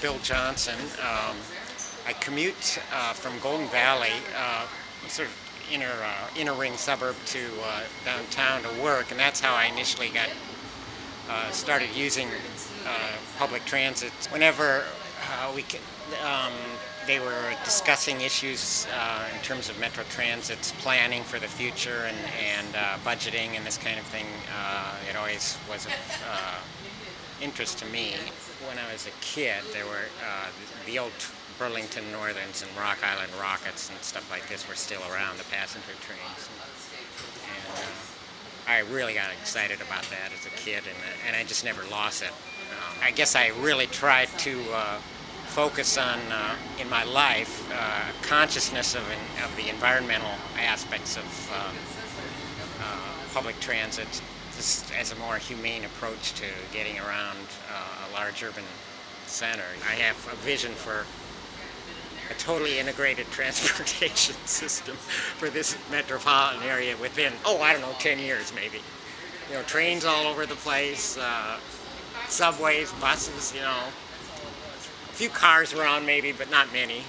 Bill Johnson. I commute from Golden Valley, sort of inner ring suburb, to downtown to work, and that's how I initially got started using public transit. Whenever they were discussing issues in terms of Metro Transit's planning for the future and budgeting and this kind of thing. It always was of interest to me. When I was a kid, there were the old Burlington Northerns and Rock Island Rockets and stuff like this were still around, the passenger trains. And I really got excited about that as a kid, and I just never lost it. I guess I really tried to focus on, in my life, consciousness of the environmental aspects of public transit, just as a more humane approach to getting around a large urban center. I have a vision for a totally integrated transportation system for this metropolitan area within, 10 years maybe. Trains all over the place, subways, buses, a few cars around maybe, but not many.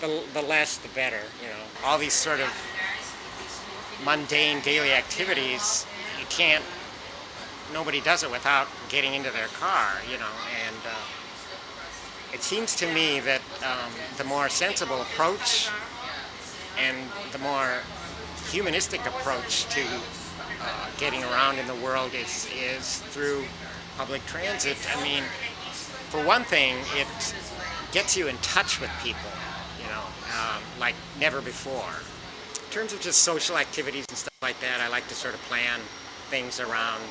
The less, the better, All these sort of mundane daily activities, nobody does it without getting into their car, and it seems to me that the more sensible approach and the more humanistic approach to getting around in the world is through public transit. I mean, for one thing, it gets you in touch with people, like never before. In terms of just social activities and stuff like that, I like to sort of plan things around,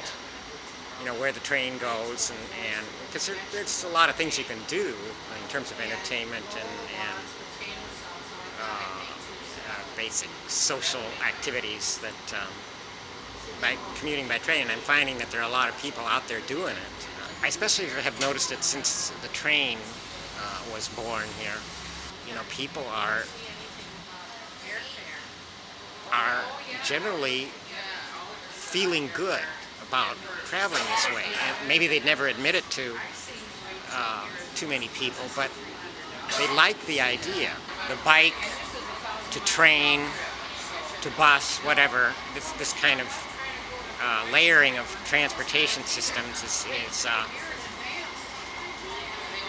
where the train goes, and because there's a lot of things you can do in terms of entertainment and basic social activities that by commuting by train. I'm finding that there are a lot of people out there doing it. I especially have noticed it since the train was born here. People are generally feeling good about traveling this way. And maybe they'd never admit it to too many people, but they like the idea. The bike, to train, to bus, whatever, this kind of layering of transportation systems is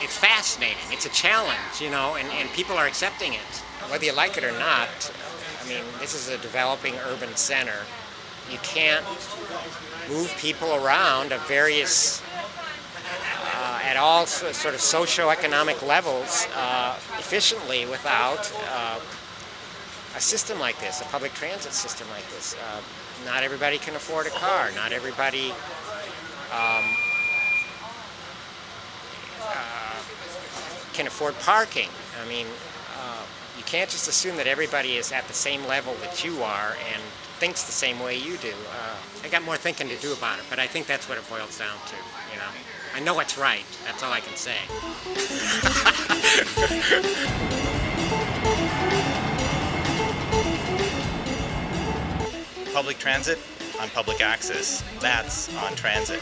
it's fascinating. It's a challenge, and people are accepting it. Whether you like it or not, I mean, this is a developing urban center. You can't move people around at various, at all sort of socioeconomic levels efficiently without a system like this, a public transit system like this. Not everybody can afford a car. Not everybody can afford parking. I mean, you can't just assume that everybody is at the same level that you are and thinks the same way you do. I got more thinking to do about it, but I think that's what it boils down to, I know it's right. That's all I can say. Public transit on public access, that's on transit.